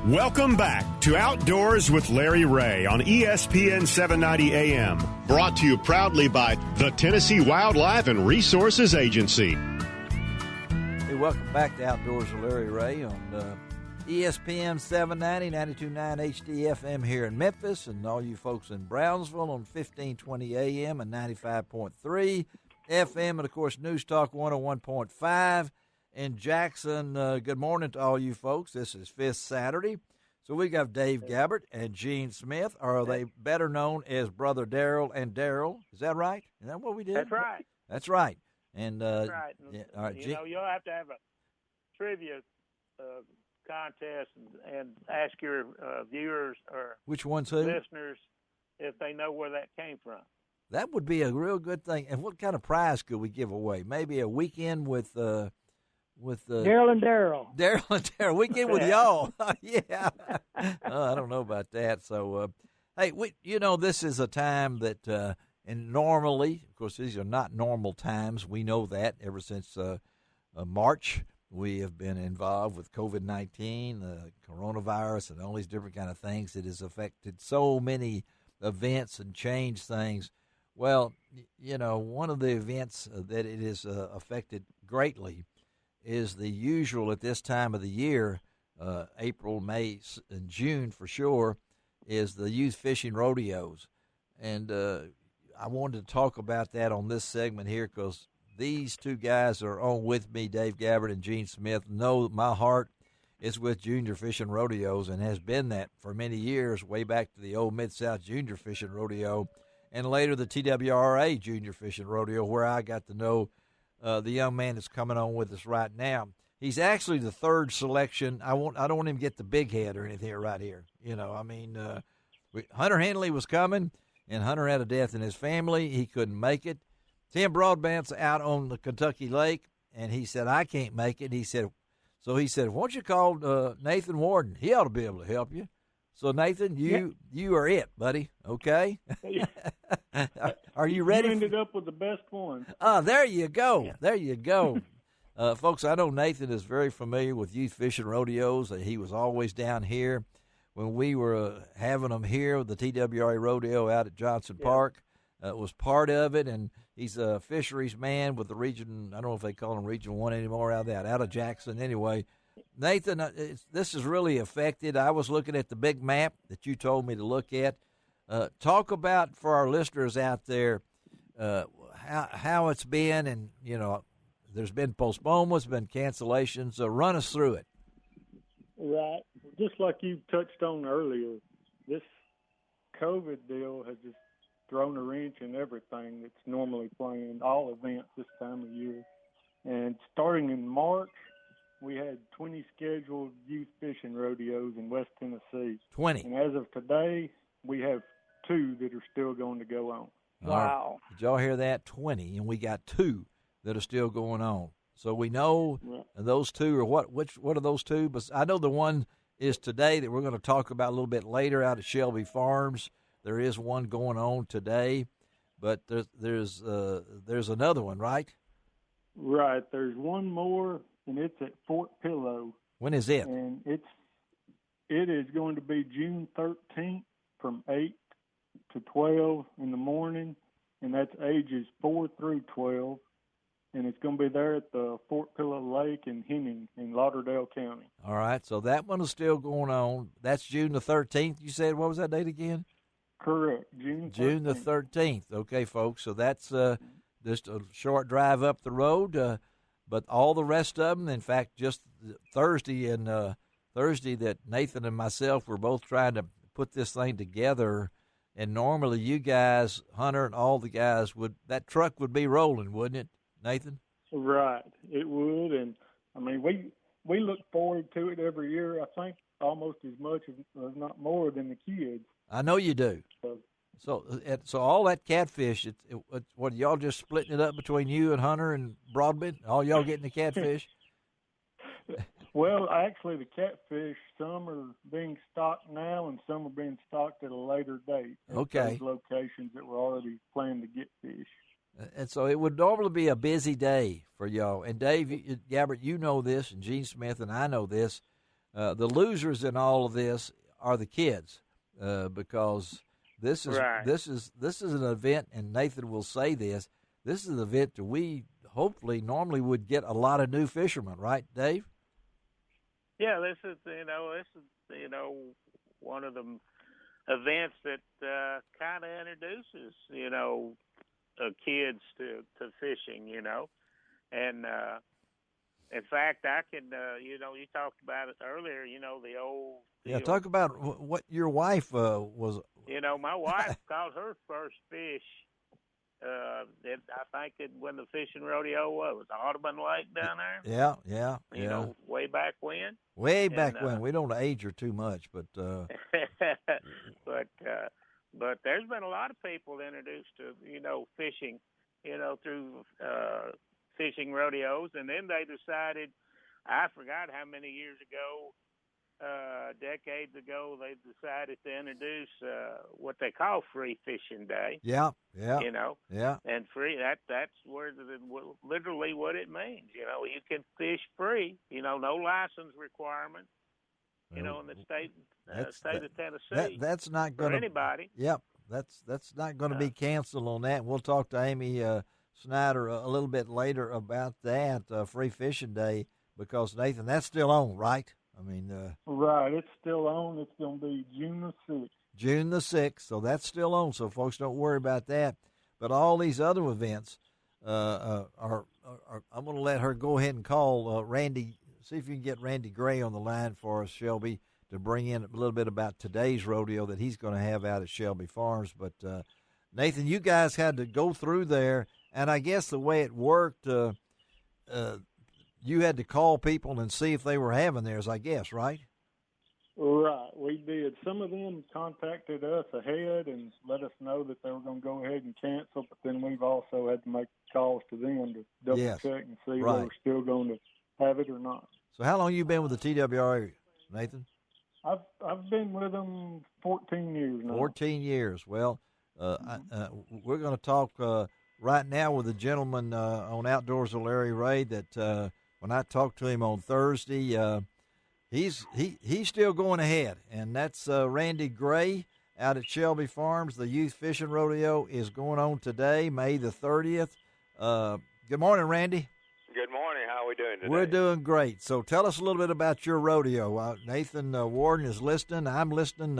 Welcome back to Outdoors with Larry Ray on ESPN 790 AM. Brought to you proudly by the Tennessee Wildlife and Resources Agency. Hey, welcome back to Outdoors with Larry Ray on ESPN 790, 92.9 HDFM here in Memphis, and all you folks in Brownsville on 1520 AM and 95.3 FM, and, of course, News Talk 101.5. In Jackson, good morning to all you folks. This is Fifth Saturday. So we got Dave Gabbert and Gene Smith. Are they better known as Brother Daryl and Daryl? Is that right? Is that what we did? That's right. That's right. And that's right. Yeah, all right. You'll have to have a trivia contest and ask your viewers or which ones, listeners if they know where that came from. That would be a real good thing. And what kind of prize could we give away? Maybe a weekend with Daryl and Daryl. Daryl and Daryl. Weekend with y'all. Yeah. I don't know about that. So, hey, this is a time that, and normally, of course, these are not normal times. We know that ever since March. We have been involved with COVID-19, coronavirus, and all these different kind of things that has affected so many events and changed things. Well, one of the events that it has affected greatly is the usual at this time of the year, April, May, and June for sure, is the youth fishing rodeos. And I wanted to talk about that on this segment here because these two guys that are on with me, Dave Gabbert and Gene Smith, know my heart is with junior fishing rodeos and has been that for many years, way back to the old Mid-South Junior Fishing Rodeo and later the TWRA Junior Fishing Rodeo, where I got to know the young man that's coming on with us right now. He's actually the third selection. I don't want him to get the big head or anything right here. Hunter Henley was coming, and Hunter had a death in his family. He couldn't make it. Tim Broadbent's out on the Kentucky Lake, and he said, I can't make it. He said, why don't you call Nathan Warden? He ought to be able to help you. So, Nathan, you are it, buddy, okay? Are you ready? You ended up with the best one. There you go. Yeah. There you go. Folks, I know Nathan is very familiar with youth fishing rodeos. He was always down here when we were having them here with the TWRA rodeo out at Johnson Park. Was part of it, and he's a fisheries man with the region. I don't know if they call him Region 1 anymore out of Jackson. Anyway, Nathan, this is really affected. I was looking at the big map that you told me to look at. Talk about, for our listeners out there, how it's been, and, there's been postponements, been cancellations. Run us through it. Right. Just like you touched on earlier, this COVID deal has just thrown a wrench in everything that's normally planned, all events this time of year. And starting in March, we had 20 scheduled youth fishing rodeos in West Tennessee. 20. And as of today, we have 2 that are still going to go on. Wow. Did y'all hear that? 20, and we got 2 that are still going on. So we know those 2 are what are those 2? But I know the one is today that we're going to talk about a little bit later out at Shelby Farms. There is one going on today, but there's another one, right? Right. There's one more, and it's at Fort Pillow. When is it? And it is going to be June 13th from 8 to 12 in the morning, and that's ages 4 through 12. And it's going to be there at the Fort Pillow Lake in Henning in Lauderdale County. All right, so that one is still going on. That's June the 13th, you said? What was that date again? Correct, June the 13th. Okay, folks, so that's just a short drive up the road. But all the rest of them, in fact, just Thursday that Nathan and myself were both trying to put this thing together. And normally you guys, Hunter and all the guys, that truck would be rolling, wouldn't it, Nathan? Right, it would. And, I mean, we look forward to it every year, I think, almost as much, if not more, than the kids. I know you do. So all that catfish, what, y'all just splitting it up between you and Hunter and Broadbent? All y'all getting the catfish? Well, actually, the catfish, some are being stocked now, and some are being stocked at a later date. Okay. Those locations that were already planning to get fish. And so it would normally be a busy day for y'all. And Dave Gabbert, you know this, and Gene Smith and I know this. the losers in all of this are the kids, because this is Right. this is an event, and Nathan will say this. This is an event that we hopefully normally would get a lot of new fishermen, right, Dave? Yeah, this is one of the events that kind of introduces kids to fishing, and in fact I can you talked about it earlier, the old Talk about what your wife was. My wife caught her first fish. I think when the fishing rodeo was Audubon Lake down there. Yeah. Way back when. Way back when. We don't age her too much, but but there's been a lot of people introduced to fishing, through fishing rodeos, and then they decided, I forgot how many years ago, decades ago, they decided to introduce what they call Free Fishing Day. Yeah. And free, that's where literally what it means. You can fish free. No license requirement. In the state of Tennessee. That's not going for anybody. Yep, that's not going to be canceled on that. We'll talk to Amy Snyder a little bit later about that Free Fishing Day, because Nathan, that's still on, right? I mean, right, it's still on. It's going to be June the 6th. June the 6th, so that's still on. So folks, don't worry about that. But all these other events are I'm going to let her go ahead and call Randy. See if you can get Randy Gray on the line for us, Shelby, to bring in a little bit about today's rodeo that he's going to have out at Shelby Farms. But, Nathan, you guys had to go through there, and I guess the way it worked, you had to call people and see if they were having theirs, I guess, right? Right, we did. Some of them contacted us ahead and let us know that they were going to go ahead and cancel, but then we've also had to make calls to them to double-check and see if they were still going to have it or not. So how long you been with the TWRA, Nathan? I've been with them 14 years now. 14 years. Well, we're going to talk right now with a gentleman on Outdoors with Larry Ray that when I talked to him on Thursday, he's still going ahead, and that's Randy Gray out at Shelby Farms. The Youth Fishing Rodeo is going on today, May the 30th. Good morning, Randy. Good morning. How are we doing today? We're doing great. So tell us a little bit about your rodeo. Nathan Warden is listening. I'm listening.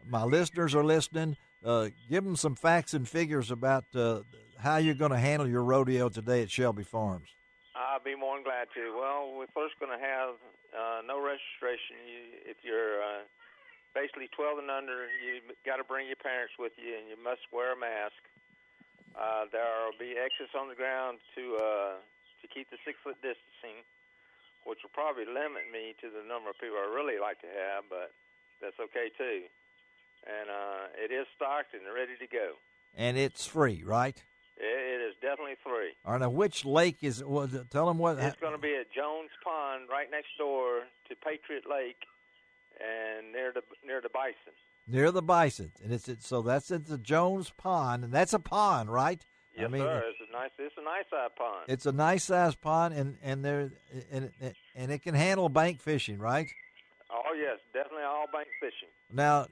My listeners are listening. Give them some facts and figures about how you're going to handle your rodeo today at Shelby Farms. I'll be more than glad to. Well, we're first going to have no registration. If you're basically 12 and under, you got to bring your parents with you, and you must wear a mask. There will be X's on the ground to keep the 6-foot distancing, which will probably limit me to the number of people I really like to have, but that's okay too. And it is stocked and ready to go. And it's free, right? It is definitely free. All right, now which lake is it? Tell them what. It's going to be at Jones Pond, right next door to Patriot Lake, and near the bison. Near the bison, and so that's at the Jones Pond, and that's a pond, right? Yes, sir. It's a nice size pond. It's a nice size pond, and it can handle bank fishing, right? Oh yes, definitely all bank fishing. Now,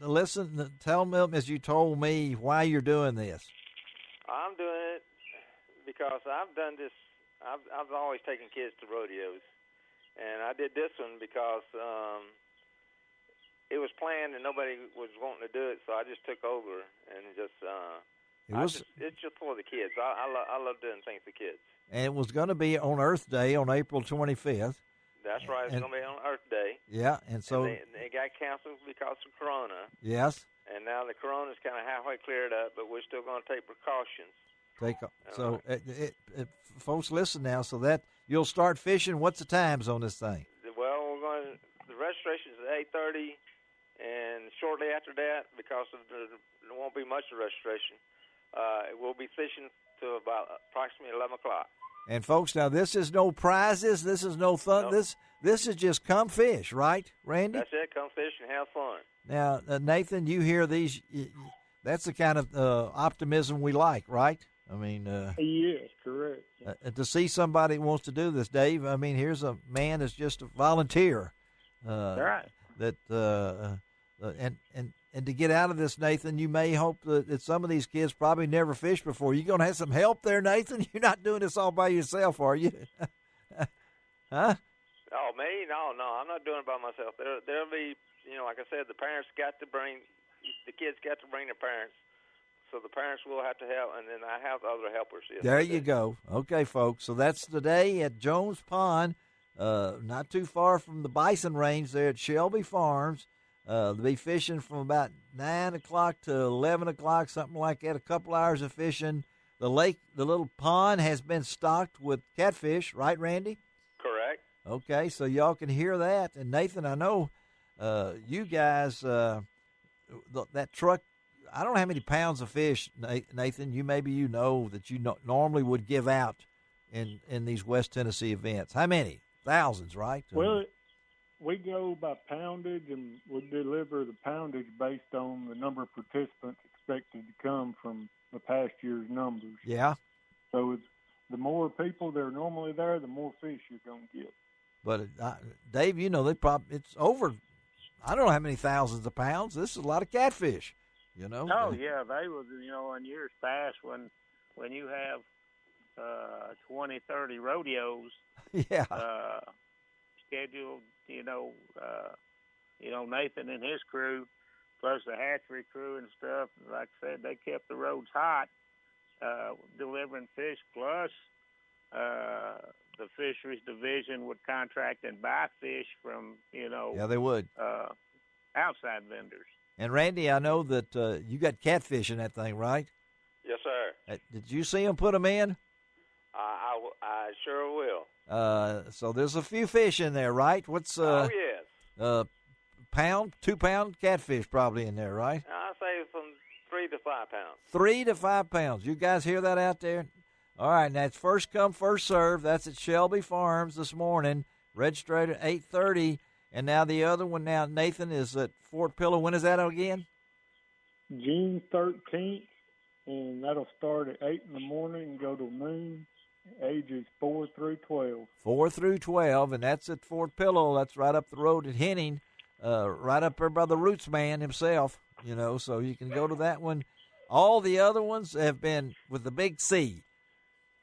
listen. Tell them, as you told me, why you're doing this. I'm doing it because I've done this. I've always taken kids to rodeos, and I did this one because it was planned and nobody was wanting to do it, so I just took over and just. It's just for the kids. I love doing things for kids. And it was going to be on Earth Day on April 25th. That's right. It's going to be on Earth Day. Yeah, and so and they got canceled because of Corona. Yes. And now the Corona's kind of halfway cleared up, but we're still going to take precautions. Folks, listen now. So that you'll start fishing. What's the times on this thing? Well, the registration is at 8:30, and shortly after that, because there won't be much of registration. We'll be fishing to about approximately 11 o'clock. And, folks, now this is no prizes. This is no fun. Nope. This is just come fish, right, Randy? That's it. Come fish and have fun. Now, Nathan, you hear these. That's the kind of optimism we like, right? I mean. Yes, correct. To see somebody who wants to do this, Dave, I mean, here's a man that's just a volunteer. All right. And to get out of this, Nathan, you may hope that some of these kids probably never fished before. You going to have some help there, Nathan? You're not doing this all by yourself, are you? Huh? Oh, me? No, I'm not doing it by myself. There'll be, like I said, the kids got to bring their parents. So the parents will have to help, and then I have other helpers. Yes, there you go. Okay, folks. So that's today at Jones Pond, not too far from the bison range there at Shelby Farms. They'll be fishing from about 9 o'clock to 11 o'clock, something like that, a couple hours of fishing. The little pond has been stocked with catfish, right, Randy? Correct. Okay, so y'all can hear that. And, Nathan, I know you guys, that truck, I don't know how many pounds of fish, Nathan, that you normally would give out in these West Tennessee events. How many? Thousands, right? Well, we go by poundage, and we deliver the poundage based on the number of participants expected to come from the past year's numbers. Yeah. So it's the more people that are normally there, the more fish you're going to get. But, Dave, it's over, I don't know how many thousands of pounds. This is a lot of catfish, Oh, yeah, they was, in years past when you have 20, 30 rodeos yeah. Scheduled, Nathan and his crew, plus the hatchery crew and stuff, like I said, they kept the roads hot, delivering fish, plus the fisheries division would contract and buy fish from, Yeah, they would. Outside vendors. And, Randy, I know that you got catfish in that thing, right? Yes, sir. Did you see them put them in? I sure will. So there's a few fish in there, right? What's oh, yes. 2 pound catfish probably in there, right? I say from 3 to 5 pounds. 3 to 5 pounds. You guys hear that out there? All right, now it's first come, first serve. That's at Shelby Farms this morning. Registered at 8:30. And now the other one now, Nathan, is at Fort Pillow. When is that again? June 13th, and that'll start at 8 in the morning and go to noon, ages 4 through 12. 4 through 12, and that's at Fort Pillow. That's right up the road at Henning, right up there by the Roots man himself, so you can go to that one. All the other ones have been, with the big C,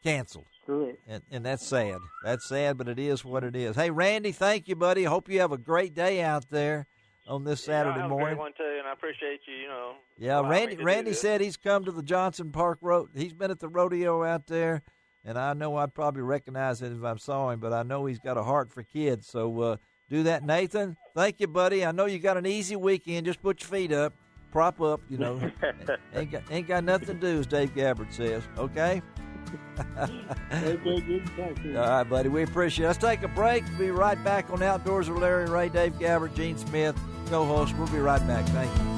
canceled. Correct. And that's sad. That's sad, but it is what it is. Hey, Randy, thank you, buddy. Hope you have a great day out there on this Saturday I have morning. A great one too, and I appreciate you. Yeah, Randy said he's come to the Johnson Park Road. He's been at the rodeo out there, and I know I'd probably recognize it if I saw him, but I know he's got a heart for kids. So do that, Nathan. Thank you, buddy. I know you got an easy weekend. Just put your feet up, prop up. Ain't got nothing to do, as Dave Gabbard says. Okay. Good talk to you. All right, buddy. We appreciate it. Let's take a break. We'll be right back on Outdoors with Larry Ray, Dave Gabbard, Gene Smith, co-host. We'll be right back. Thank you.